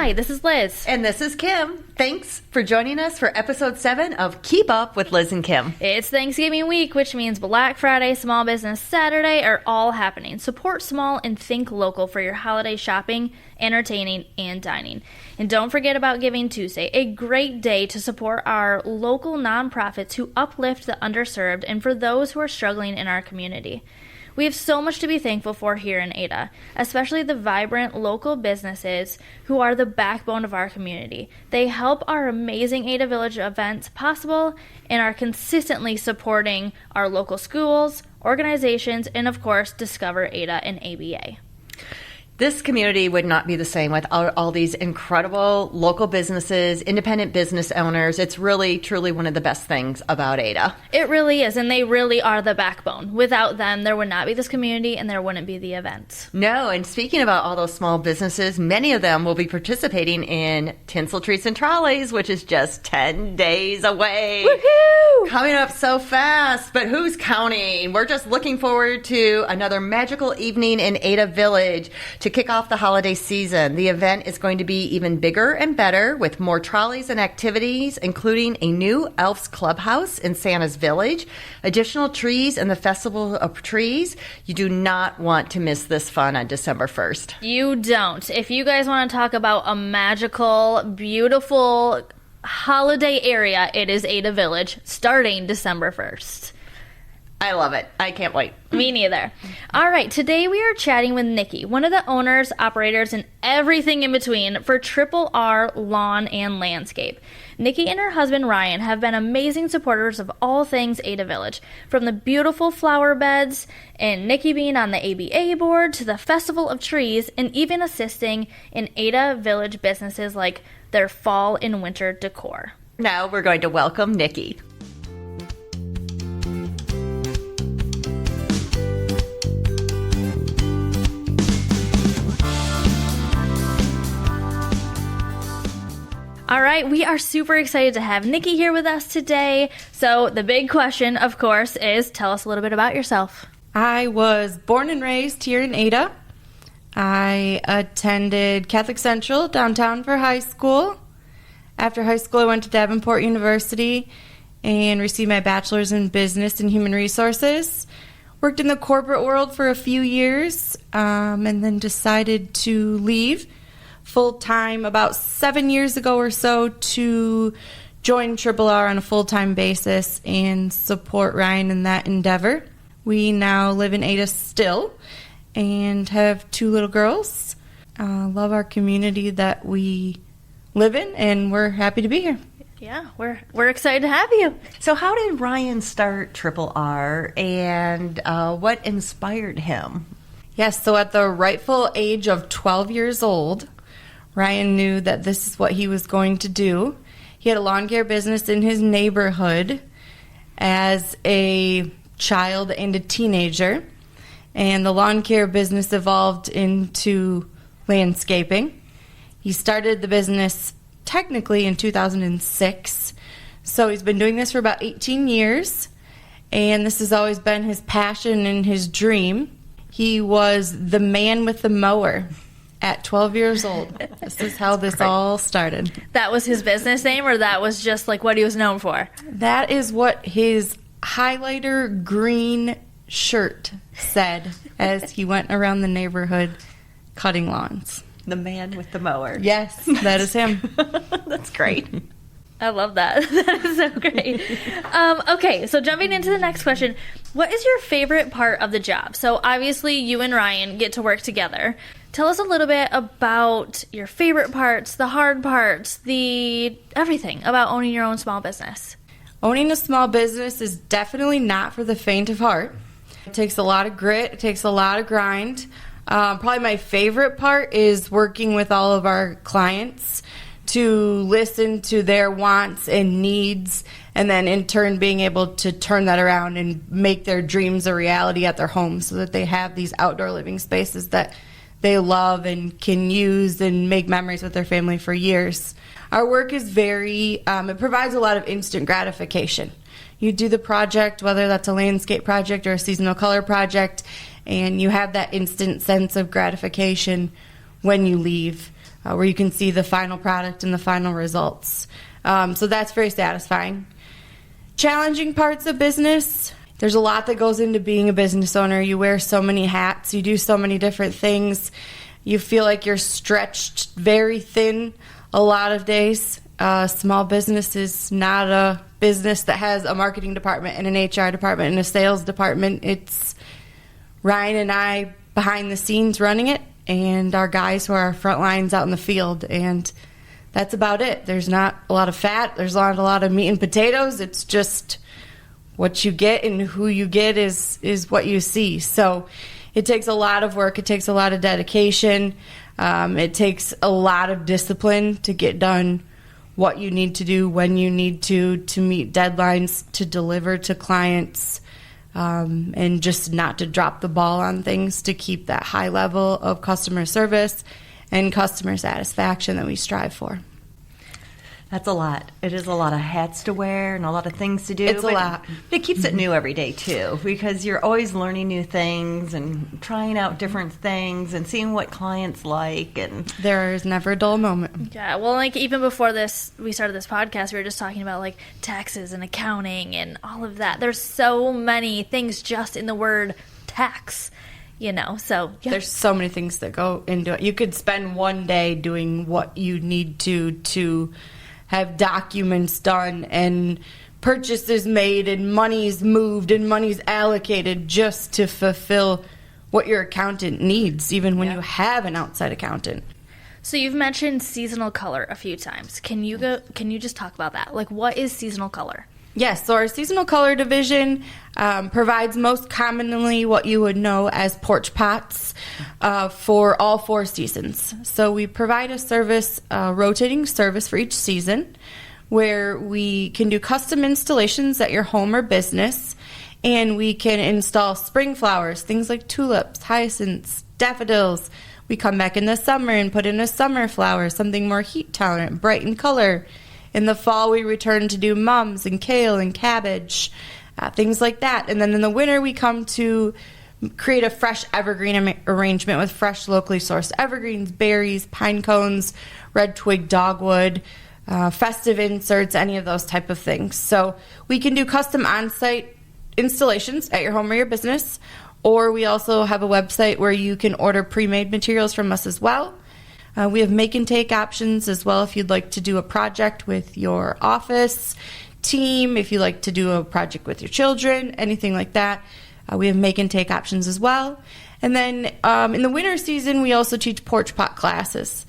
Hi, this is Liz. And this is Kim. Thanks for joining us for episode 7 of Keep Up with Liz and Kim. It's Thanksgiving week, which means Black Friday, Small Business Saturday are all happening. Support small and think local for your holiday shopping, entertaining, and dining. And don't forget about Giving Tuesday, a great day to support our local nonprofits who uplift the underserved and for those who are struggling in our community. We have so much to be thankful for here in Ada, especially the vibrant local businesses who are the backbone of our community. They help our amazing Ada Village events possible and are consistently supporting our local schools, organizations, and of course, Discover Ada and ABA. This community would not be the same without all these incredible local businesses, independent business owners. It's really, truly one of the best things about Ada. It really is, and they really are the backbone. Without them, there would not be this community, and there wouldn't be the events. No, and speaking about all those small businesses, many of them will be participating in Tinsel Treats and Trolleys, which is just 10 days away. Woohoo! Coming up so fast, but who's counting? We're just looking forward to another magical evening in Ada Village to kick off the holiday season. The event is going to be even bigger and better with more trolleys and activities, including a new Elf's Clubhouse in Santa's Village, additional trees and the Festival of Trees. You do not want to miss this fun on December 1st. You don't. If you guys want to talk about a magical, beautiful holiday area, it is Ada Village starting December 1st. I love it. I can't wait. Me neither. All right, today we are chatting with Nikki, one of the owners, operators, and everything in between for RRR Lawn and Landscape. Nikki and her husband Ryan have been amazing supporters of all things Ada Village, from the beautiful flower beds and Nikki being on the ABA board to the Festival of Trees and even assisting in Ada Village businesses like their fall and winter decor. Now we're going to welcome Nikki. All right, we are super excited to have Nikki here with us today. So the big question, of course, is tell us a little bit about yourself. I was born and raised here in Ada. I attended Catholic Central downtown for high school. After high school, I went to Davenport University and received my bachelor's in business and human resources. Worked in the corporate world for a few years and then decided to leave full-time about 7 years ago or so to join RRR on a full-time basis and support Ryan in that endeavor. We now live in Ada still and have 2 little girls. Love our community that we live in, and we're happy to be here. Yeah, we're excited to have you. So how did Ryan start RRR, and what inspired him? Yes, so at the rightful age of 12 years old, Ryan knew that this is what he was going to do. He had a lawn care business in his neighborhood as a child and a teenager, and the lawn care business evolved into landscaping. He started the business technically in 2006, so he's been doing this for about 18 years, and this has always been his passion and his dream. He was the man with the mower at 12 years old. This is how this all started. That was his business name, or that was just like what he was known for? That is what his highlighter green shirt said as he went around the neighborhood cutting lawns. The man with the mower. Yes, that is him. That's great. I love that. That is so great. Okay, so jumping into the next question, what is your favorite part of the job? So obviously you and Ryan get to work together. Tell us a little bit about your favorite parts, the hard parts, the everything about owning your own small business. Owning a small business is definitely not for the faint of heart. It takes a lot of grit. It takes a lot of grind. Probably my favorite part is working with all of our clients to listen to their wants and needs, and then in turn being able to turn that around and make their dreams a reality at their home so that they have these outdoor living spaces that they love and can use and make memories with their family for years. Our work is it provides a lot of instant gratification. You do the project, whether that's a landscape project or a seasonal color project, and you have that instant sense of gratification when you leave. where you can see the final product and the final results. So that's very satisfying. Challenging parts of business. There's a lot that goes into being a business owner. You wear so many hats. You do so many different things. You feel like you're stretched very thin a lot of days. Small business is not a business that has a marketing department and an HR department and a sales department. It's Ryan and I behind the scenes running it, and our guys who are our front lines out in the field. And that's about it. There's not a lot of fat. There's not a lot of meat and potatoes. It's just what you get, and who you get is what you see. So it takes a lot of work. It takes a lot of dedication. It takes a lot of discipline to get done what you need to do, when you need to meet deadlines, to deliver to clients, and just not to drop the ball on things, to keep that high level of customer service and customer satisfaction that we strive for. That's a lot. It is a lot of hats to wear and a lot of things to do. It's a lot. It keeps it new every day, too, because you're always learning new things and trying out different things and seeing what clients like. And there is never a dull moment. Yeah, well, like even before we started this podcast, we were just talking about like taxes and accounting and all of that. There's so many things just in the word tax. So yeah. There's so many things that go into it. You could spend one day doing what you need to have documents done and purchases made and money's moved and money's allocated just to fulfill what your accountant needs, even when you have an outside accountant. So you've mentioned seasonal color a few times. Can you just talk about that? Like, what is seasonal color? Yes, so our seasonal color division provides most commonly what you would know as porch pots for all 4 seasons. So we provide a service, rotating service for each season, where we can do custom installations at your home or business, and we can install spring flowers, things like tulips, hyacinths, daffodils. We come back in the summer and put in a summer flower, something more heat tolerant, bright in color. In the fall, we return to do mums and kale and cabbage, things like that. And then in the winter, we come to create a fresh evergreen arrangement with fresh, locally sourced evergreens, berries, pine cones, red twig dogwood, festive inserts, any of those type of things. So we can do custom on-site installations at your home or your business, or we also have a website where you can order pre-made materials from us as well. We have make and take options as well if you'd like to do a project with your office team, if you like to do a project with your children, anything like that. We have make and take options as well. And then in the winter season, we also teach porch pot classes.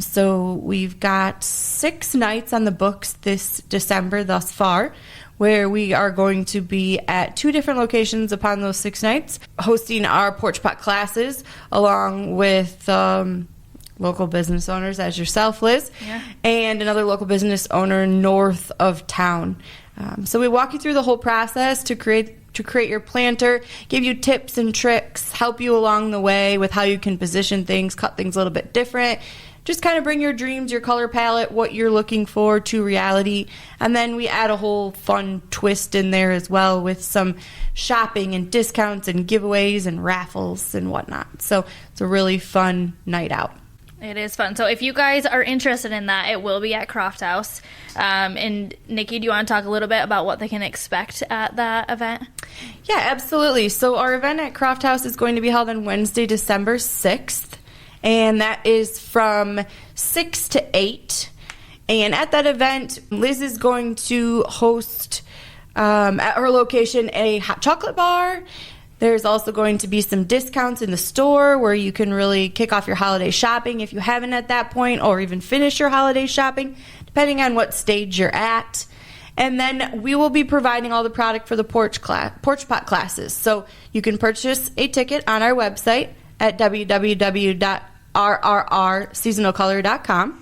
So we've got 6 nights on the books this December thus far, where we are going to be at 2 different locations upon those 6 nights, hosting our porch pot classes along with local business owners as yourself, Liz, and another local business owner north of town. So we walk you through the whole process to create your planter, give you tips and tricks, help you along the way with how you can position things, cut things a little bit different. Just kind of bring your dreams, your color palette, what you're looking for to reality. And then we add a whole fun twist in there as well with some shopping and discounts and giveaways and raffles and whatnot. So it's a really fun night out. It is fun. So if you guys are interested in that, it will be at Croft House. And Nikki, do you want to talk a little bit about what they can expect at that event? Yeah, absolutely. So our event at Croft House is going to be held on Wednesday, December 6th. And that is from 6 to 8. And at that event, Liz is going to host at her location a hot chocolate bar. There's also going to be some discounts in the store where you can really kick off your holiday shopping if you haven't at that point, or even finish your holiday shopping, depending on what stage you're at. And then we will be providing all the product for the porch pot classes. So you can purchase a ticket on our website at www.rrrseasonalcolor.com.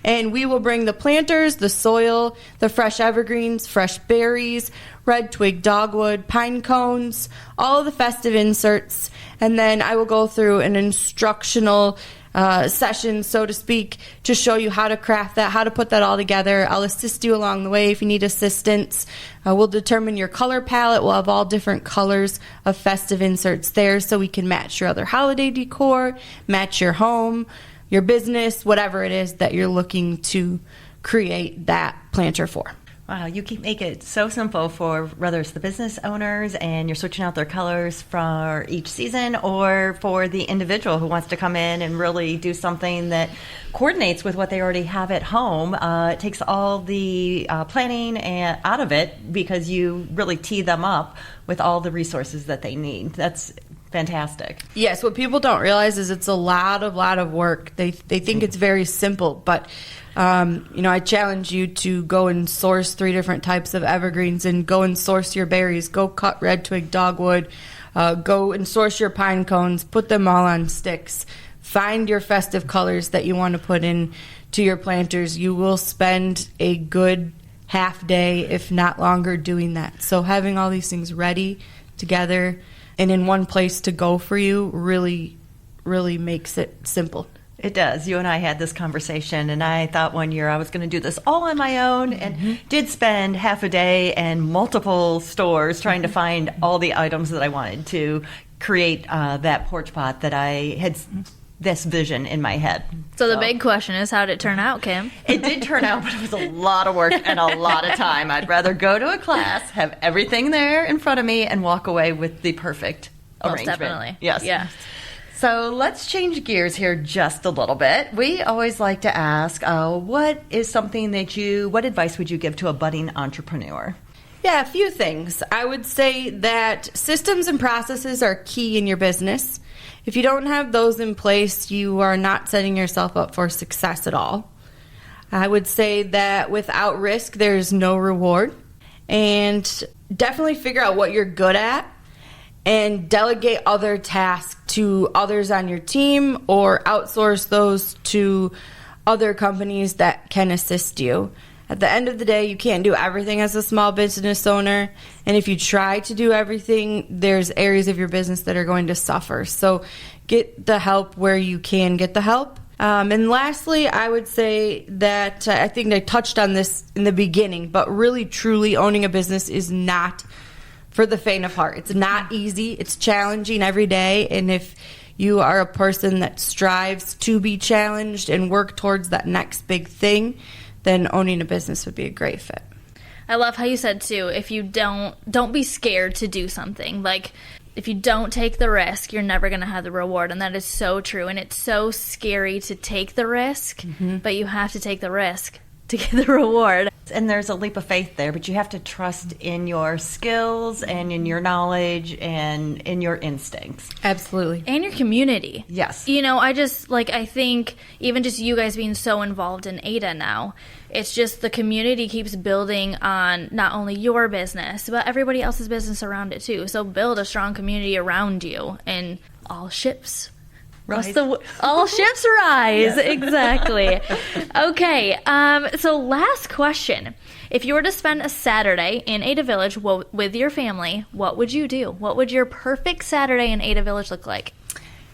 And we will bring the planters, the soil, the fresh evergreens, fresh berries, red twig dogwood, pine cones, all of the festive inserts. And then I will go through an instructional session, so to speak, to show you how to craft that, how to put that all together. I'll assist you along the way if you need assistance. We'll determine your color palette. We'll have all different colors of festive inserts there so we can match your other holiday decor, match your home, your business, whatever it is that you're looking to create that planter for. Wow, you keep make it so simple for whether it's the business owners and you're switching out their colors for each season, or for the individual who wants to come in and really do something that coordinates with what they already have at home. It takes all the planning out of it, because you really tee them up with all the resources that they need. That's fantastic. Yes, what people don't realize is it's a lot of work. They think it's very simple, but I challenge you to go and source 3 different types of evergreens, and go and source your berries. Go cut red twig dogwood. Go and source your pine cones. Put them all on sticks. Find your festive colors that you want to put in to your planters. You will spend a good half day, if not longer, doing that. So having all these things ready together and in one place to go for you really, really makes it simple. It does. You and I had this conversation, and I thought one year I was going to do this all on my own, and did spend half a day and multiple stores trying to find all the items that I wanted to create that porch pot that I had this vision in my head. So the big question is, how did it turn out, Kim? It did turn out, but it was a lot of work and a lot of time. I'd rather go to a class, have everything there in front of me, and walk away with the perfect arrangement. Definitely. Yes. Yeah. So let's change gears here just a little bit. We always like to ask, what advice would you give to a budding entrepreneur? Yeah, a few things. I would say that systems and processes are key in your business. If you don't have those in place, you are not setting yourself up for success at all. I would say that without risk, there's no reward. And definitely figure out what you're good at, and delegate other tasks to others on your team, or outsource those to other companies that can assist you. At the end of the day, you can't do everything as a small business owner, and if you try to do everything, there's areas of your business that are going to suffer. So get the help where you can get the help. And lastly, I would say that I think I touched on this in the beginning, but really truly owning a business is not for the faint of heart. It's not easy. It's challenging every day. And if you are a person that strives to be challenged and work towards that next big thing, then owning a business would be a great fit. I love how you said, too, if you don't be scared to do something. Like, if you don't take the risk, you're never going to have the reward. And that is so true. And it's so scary to take the risk, but you have to take the risk to get the reward. And there's a leap of faith there, but you have to trust in your skills and in your knowledge and in your instincts. Absolutely. And your community. Yes. I think even just you guys being so involved in Ada now, it's just the community keeps building on not only your business, but everybody else's business around it too. So build a strong community around you, and all ships Rise. All ships rise. Yes. Exactly. Okay. So last question. If you were to spend a Saturday in Ada Village with your family, what would you do? What would your perfect Saturday in Ada Village look like?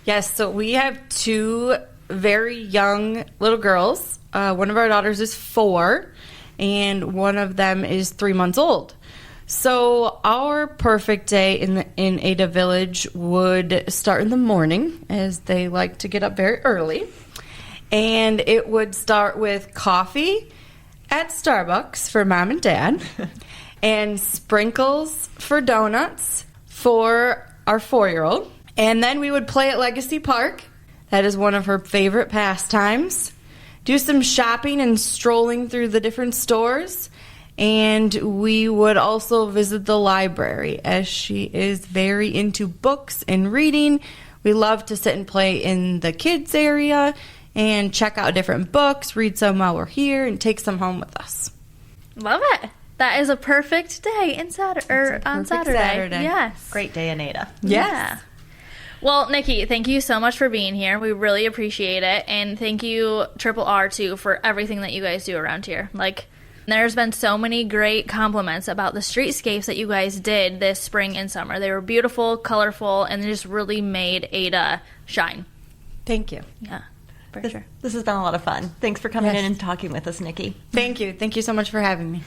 Yes, so we have 2 very young little girls. One of our daughters is 4, and one of them is 3 months old. So our perfect day in Ada Village would start in the morning, as they like to get up very early. And it would start with coffee at Starbucks for Mom and Dad, and sprinkles for donuts for our 4-year-old. And then we would play at Legacy Park. That is one of her favorite pastimes. Do some shopping and strolling through the different stores. And we would also visit the library, as she is very into books and reading. We love to sit and play in the kids area and check out different books, read some while we're here, and take some home with us. Love it. That is a perfect day on Saturday. Yes. Great day in Ada. Yes. Yeah. Well, Nikki, thank you so much for being here. We really appreciate it. And thank you, Triple R, too, for everything that you guys do around here. There's been so many great compliments about the streetscapes that you guys did this spring and summer. They were beautiful, colorful, and they just really made Ada shine. Thank you. Yeah, for sure. This has been a lot of fun. Thanks for coming Yes. in and talking with us, Nikki. Thank you. Thank you so much for having me.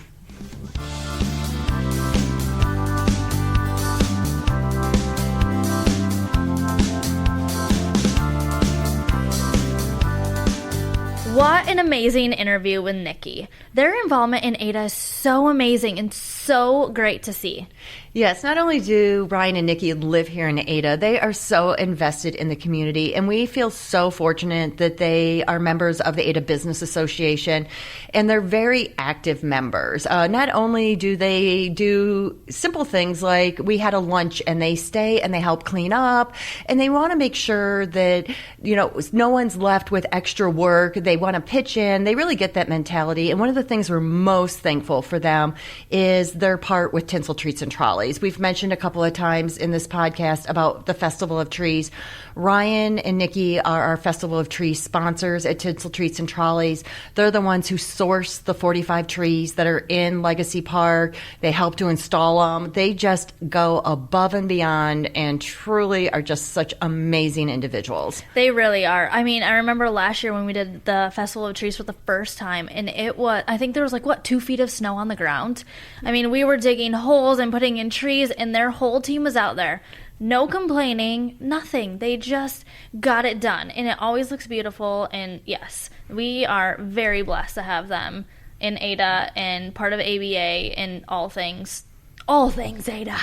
What an amazing interview with Nikki. Their involvement in Ada is so amazing and so great to see. Yes, not only do Ryan and Nikki live here in Ada, they are so invested in the community, and we feel so fortunate that they are members of the Ada Business Association, and they're very active members. Not only do they do simple things like we had a lunch and they stay and they help clean up, and they want to make sure that, no one's left with extra work. They want to pitch in. They really get that mentality, and one of the things we're most thankful for them is their part with Tinsel Treats and Trolleys. We've mentioned a couple of times in this podcast about the Festival of Trees. Ryan and Nikki are our Festival of Trees sponsors at Tinsel Treats and Trolleys. They're the ones who source the 45 trees that are in Legacy Park. They help to install them. They just go above and beyond and truly are just such amazing individuals. They really are. I mean, I remember last year when we did the Festival of Trees for the first time, and I think there was 2 feet of snow on the ground. I mean, we were digging holes and putting in trees, and their whole team was out there. No complaining, nothing. They just got it done, and it always looks beautiful. And yes, we are very blessed to have them in Ada and part of ABA and all things Ada.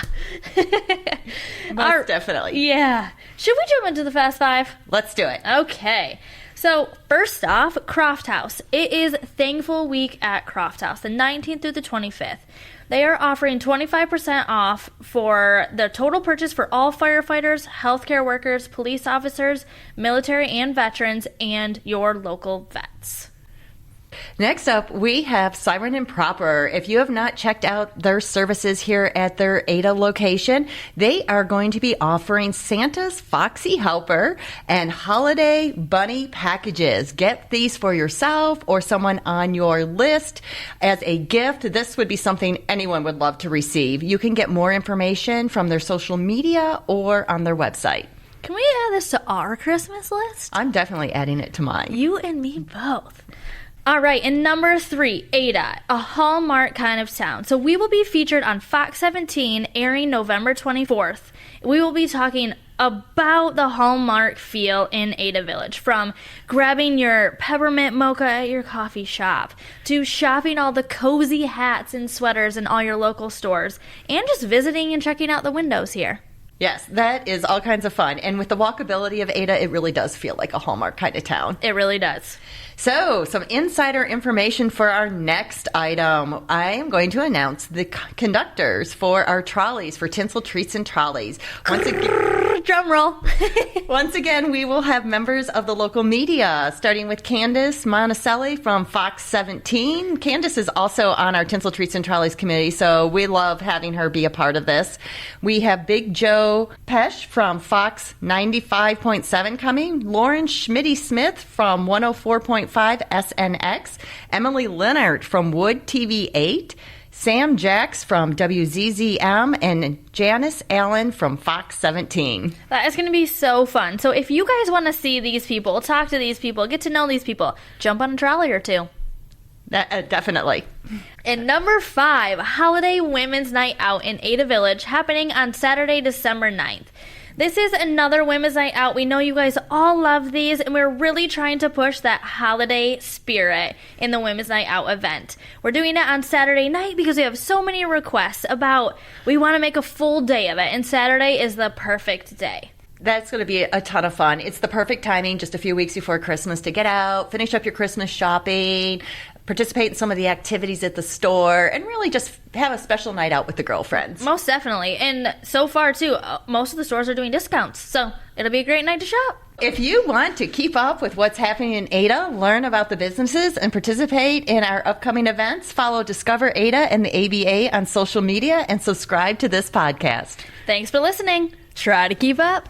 Most definitely. Yeah. Should we jump into the Fast Five? Let's do it. Okay. So, first off, Croft House. It is Thankful Week at Croft House, the 19th through the 25th. They are offering 25% off for the total purchase for all firefighters, healthcare workers, police officers, military and veterans, and your local vets. Next up, we have Siren and Proper. If you have not checked out their services here at their Ada location, they are going to be offering Santa's Foxy Helper and Holiday Bunny packages. Get these for yourself or someone on your list as a gift. This would be something anyone would love to receive. You can get more information from their social media or on their website. Can we add this to our Christmas list? I'm definitely adding it to mine. You and me both. All right, and number 3, Ada, a Hallmark kind of town. So we will be featured on Fox 17, airing November 24th. We will be talking about the Hallmark feel in Ada Village, from grabbing your peppermint mocha at your coffee shop, to shopping all the cozy hats and sweaters in all your local stores, and just visiting and checking out the windows here. Yes, that is all kinds of fun. And with the walkability of Ada, it really does feel like a Hallmark kind of town. It really does. So, some insider information for our next item. I am going to announce the conductors for our trolleys, for Tinsel Treats and Trolleys. Once again, drum roll. Once again, we will have members of the local media, starting with Candace Monticelli from Fox 17. Candace is also on our Tinsel Treats and Trolleys committee, so we love having her be a part of this. We have Big Joe Pesh from Fox 95.7 coming, Lauren Schmitty-Smith from 104.5 SNX, Emily Leonard from Wood TV 8, Sam Jacks from WZZM, and Janice Allen from Fox 17. That is going to be so fun. So if you guys want to see these people, talk to these people, get to know these people, jump on a trolley or two. Definitely. And number 5, Holiday Women's Night Out in Ada Village, happening on Saturday, December 9th. This is another Women's Night Out. We know you guys all love these, and we're really trying to push that holiday spirit in the Women's Night Out event. We're doing it on Saturday night because we have so many requests about we want to make a full day of it, and Saturday is the perfect day. That's going to be a ton of fun. It's the perfect timing just a few weeks before Christmas to get out, finish up your Christmas shopping, participate in some of the activities at the store, and really just have a special night out with the girlfriends. Most definitely. And so far, too, most of the stores are doing discounts. So it'll be a great night to shop. If you want to keep up with what's happening in Ada, learn about the businesses, and participate in our upcoming events, follow Discover Ada and the ABA on social media and subscribe to this podcast. Thanks for listening. Try to keep up.